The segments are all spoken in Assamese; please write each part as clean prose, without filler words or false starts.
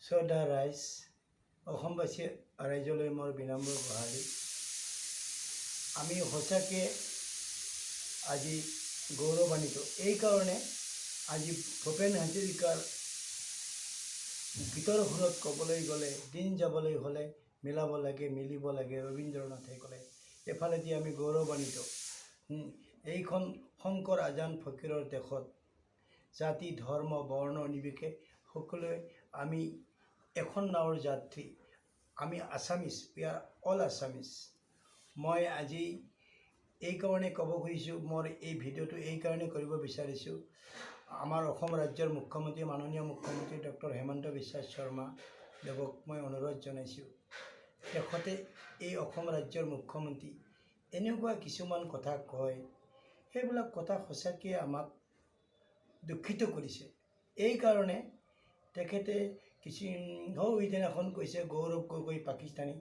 শ্ৰদ্ধা ৰাইজ, অসমবাসী ৰাইজলৈ মোৰ বিনম্ৰ গোহাৰি। আমি সঁচাকৈ আজি গৌৰৱান্বিত এইকাৰণে আজি ভূপেন হাজৰিকাৰ গীতৰ সুৰত ক'বলৈ গ'লে দিন যাবলৈ হ'লে মিলাব লাগে, মিলিব লাগে। ৰবীন্দ্ৰনাথে ক'লে এফালেদি আমি গৌৰৱান্বিত। এইখন শংকৰ আজান ফকীৰৰ দেশত জাতি ধৰ্ম বৰ্ণ নিৰ্বিশেষে সকলোৱে আমি এখন নাৱৰ যাত্ৰী। আমি Assamese, we are all Assamese. মই আজি এইকাৰণে ক'ব খুজিছোঁ, মোৰ এই ভিডিঅ'টো এইকাৰণে কৰিব বিচাৰিছোঁ, আমাৰ অসম ৰাজ্যৰ মুখ্যমন্ত্ৰী মাননীয় মুখ্যমন্ত্ৰী ডক্টৰ হিমন্ত বিশ্ব শৰ্মা দেৱক মই অনুৰোধ জনাইছোঁ, তেখেতে এই অসম ৰাজ্যৰ মুখ্যমন্ত্ৰী এনেকুৱা কিছুমান কথা কয়, সেইবিলাক কথা সঁচাকৈ আমাক দুখিত কৰিছে। এইকাৰণে তেখেতে সিদিনাখন কৈছে গৌৰৱ গগৈ পাকিস্তানী,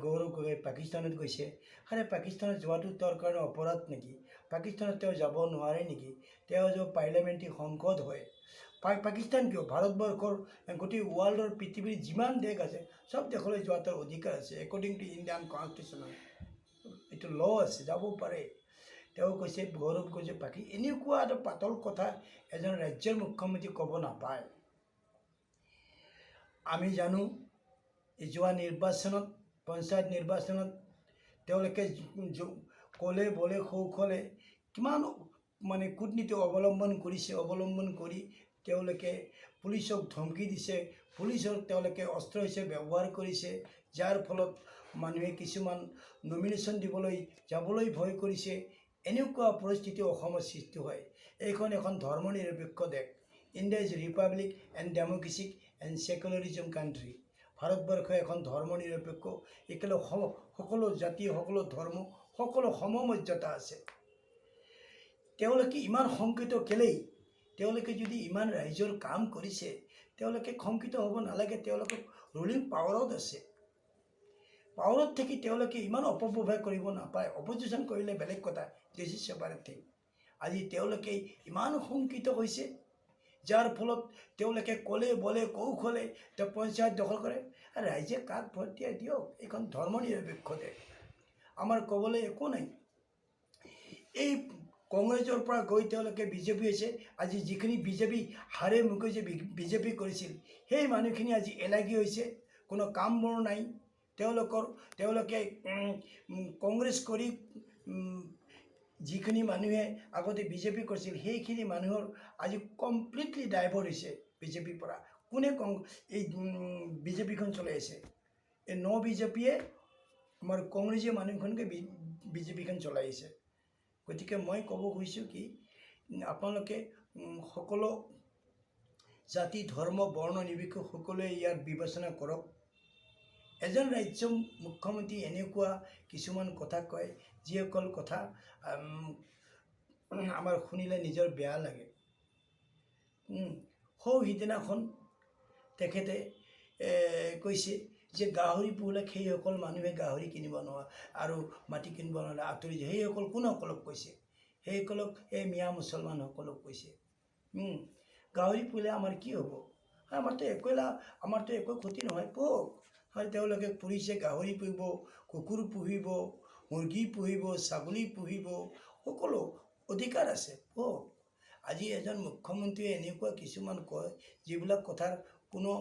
গৌৰৱ গগৈ পাকিস্তানত গৈছে। আৰে পাকিস্তানত যোৱাটো তেওঁৰ কাৰণে অপৰাধ নেকি? পাকিস্তানত তেওঁ যাব নোৱাৰে নেকি? তেওঁ যে পাৰ্লিয়ামেণ্টাৰী সংসদ হয়। পাকিস্তান কিয়? ভাৰতবৰ্ষৰ গোটেই ৱৰ্ল্ডৰ পৃথিৱীৰ যিমান দেশ আছে চব দেশলৈ যোৱা তেওঁৰ অধিকাৰ আছে। একৰ্ডিং টু ইণ্ডিয়ান কনষ্টিটিউশ্যন এইটো ল' আছে, যাব পাৰে। তেওঁ কৈছে গৌৰৱ গগৈ এনেকুৱা এটা পাতল কথা এজন ৰাজ্যৰ মুখ্যমন্ত্ৰী ক'ব নাপায়। আমি জানো যোৱা নিৰ্বাচনত, পঞ্চায়ত নিৰ্বাচনত তেওঁলোকে ক'লে বলে কৌশলে কিমান কূটনীতি অৱলম্বন কৰি তেওঁলোকে পুলিচক ধমকি দিছে, পুলিচৰ তেওঁলোকে অস্ত্ৰ হিচাপে ব্যৱহাৰ কৰিছে, যাৰ ফলত মানুহে কিছুমান নমিনেশ্যন দিবলৈ যাবলৈ ভয় কৰিছে। এনেকুৱা পৰিস্থিতি অসমত সৃষ্টি হয়। এইখন এখন ধৰ্মনিৰপেক্ষ দেশ। India is Republic and Democratic and secularism country. Bharatvarsha এখন ধৰ্মনিৰপেক্ষ, একেলগে সকলো জাতি, সকলো ধৰ্ম, সকলো সমমৰ্যাদা আছে। তেওঁলোকে ইমান শংকিত কেলেই? তেওঁলোকে যদি ইমান ৰাইজৰ কাম কৰিছে, তেওঁলোকে শংকিত হ'ব নালাগে। তেওঁলোকৰ ৰুলিং পাৱাৰত আছে। পাৱাৰত থাকি তেওঁলোকে ইমান অপব্যৱহাৰ কৰিব নাপায়। অপজিশ্যন কৰিলে বেলেগ কথা, দিছ ইজ ছেপাৰেট থিং। আজি তেওঁলোকে ইমান শংকিত হৈছে, যাৰ ফলত তেওঁলোকে ক'লে বলে কৌশলে তেওঁ পঞ্চায়ত দখল কৰে। ৰাইজে কাক ভোট দিয়ে দিয়ক, এইখন ধৰ্মনিৰপেক্ষ দেশ, আমাৰ ক'বলৈ একো নাই। এই কংগ্ৰেছৰ পৰা গৈ তেওঁলোকে বিজেপি হৈছে। আজি যিখিনি বিজেপি হাৰে মুখে যে বিজেপি কৰিছিল, সেই মানুহখিনি আজি এলাগী হৈছে, কোনো কাম বৰ নাই তেওঁলোকে কংগ্ৰেছ কৰি যিখিনি মানুহে আগতে বিজেপি কৰিছিল, সেইখিনি মানুহৰ আজি কমপ্লিটলি ডাইভাৰ্ট হৈছে বিজেপিৰ পৰা। কোনে এই বিজেপিখন চলাই আছে? এই বিজেপিয়ে আমাৰ কংগ্ৰেছীয় মানুহখনকে বিজেপিখন চলাই আছে। গতিকে মই ক'ব খুজিছোঁ কি, আপোনালোকে সকলো জাতি ধৰ্ম বৰ্ণ নিৰ্বিশেষে সকলোৱে ইয়াৰ বিবেচনা কৰক। এজন ৰাজ্যৰ মুখ্যমন্ত্ৰী এনেকুৱা কিছুমান কথা কয়, যিসকল কথা আমাৰ শুনিলে নিজৰ বেয়া লাগে। সিদিনাখন তেখেতে কৈছে যে গাহৰি পুহিলে সেইসকল মানুহে গাহৰি কিনিব নোৱাৰে আৰু মাটি কিনিব নোৱাৰে, আঁতৰি যায়। সেইসকল কোনসকলক কৈছে? সেইসকলক এই মিয়া মুছলমানসকলক কৈছে। গাহৰি পুহিলে আমাৰ কি হ'ব? আমাৰতো একো ক্ষতি নহয়, কওক। আৰু তেওঁলোকে পুহিছে, গাহৰি পুহিব, কুকুৰ পুহিব, মুৰ্গী পুহিব, ছাগলী পুহিব, সকলো অধিকাৰ আছে, কওক। আজি এজন মুখ্যমন্ত্ৰীয়ে এনেকুৱা কিছুমান কয়, যিবিলাক কথাৰ কোনো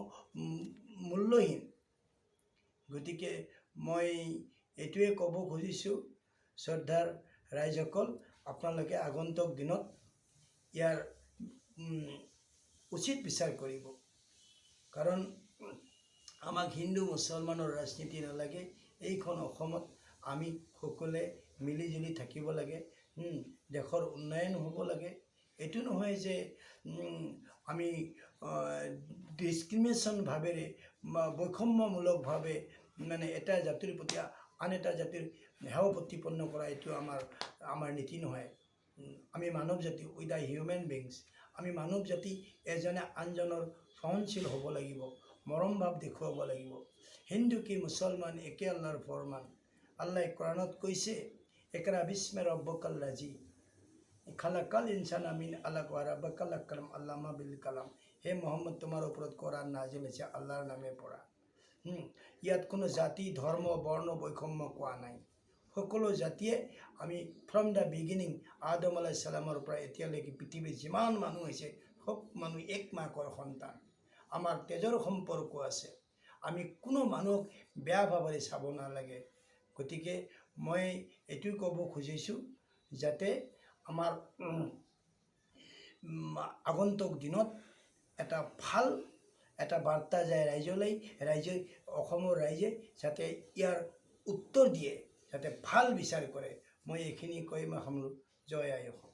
মূল্যহীন। গতিকে মই এইটোৱে ক'ব খুজিছোঁ, শ্ৰদ্ধাৰ ৰাইজসকল, আপোনালোকে আগন্তুক দিনত ইয়াৰ উচিত বিচাৰ কৰিব। কাৰণ আমাক হিন্দু মুছলমানৰ ৰাজনীতি নালাগে। এইখন অসমত আমি সকলোৱে মিলিজুলি থাকিব লাগে। দেশৰ উন্নয়ন হ'ব লাগে। এইটো নহয় যে আমি ডিছক্ৰিমিনেশ্যন ভাৱেৰে বা বৈষম্যমূলকভাৱে এটা জাতিৰ প্ৰতি আন এটা জাতিৰ সেৱা প্ৰতিপন্ন কৰা, এইটো আমাৰ নীতি নহয়। আমি মানৱ জাতি, উইথ দ্য হিউমেন বিংছ। আমি মানৱ জাতি এজনে আনজনৰ সহনশীল হ'ব লাগিব, মৰম ভাৱ দেখুৱাব লাগিব। হিন্দু কি মুছলমান একে আল্লাহৰ ফৰমান। আল্লাহ কোৰাণত কৈছে, একৰা বিস্মে ৰব্বকাল্লাজি খালাকাল ইনসানা মিন আলাক ওয়া ৰাব্বাকাল আকৰাম আল্লামা বিল কালাম। হে মোহাম্মদ তোমাৰ ওপৰত কোৰাণ নাজিল হৈছে আল্লাহৰ নামে পঢ়া। ইয়াত কোনো জাতি ধৰ্ম বৰ্ণ বৈষম্য কোৱা নাই। সকলো জাতিয়ে আমি ফ্ৰম দ্য বিগিনিং আদম আলাইহিছ ছালামৰ পৰা এতিয়ালৈকে পৃথিৱীত যিমান মানুহ হৈছে সব মানুহ এক মাকৰ সন্তান। আমাৰ তেজৰ সম্পৰ্ক আছে। আমি কোনো মানুহক বেয়া ভাৱেৰে চাব নালাগে। গতিকে মই এইটোৱে ক'ব খুজিছোঁ যাতে আমাৰ আগন্তুক দিনত এটা বাৰ্তা যায় ৰাইজলৈ, অসমৰ ৰাইজে যাতে ইয়াৰ উত্তৰ দিয়ে, যাতে ভাল বিচাৰ কৰে। মই এইখিনি কৈ মই সামৰো। জয় আই অসম।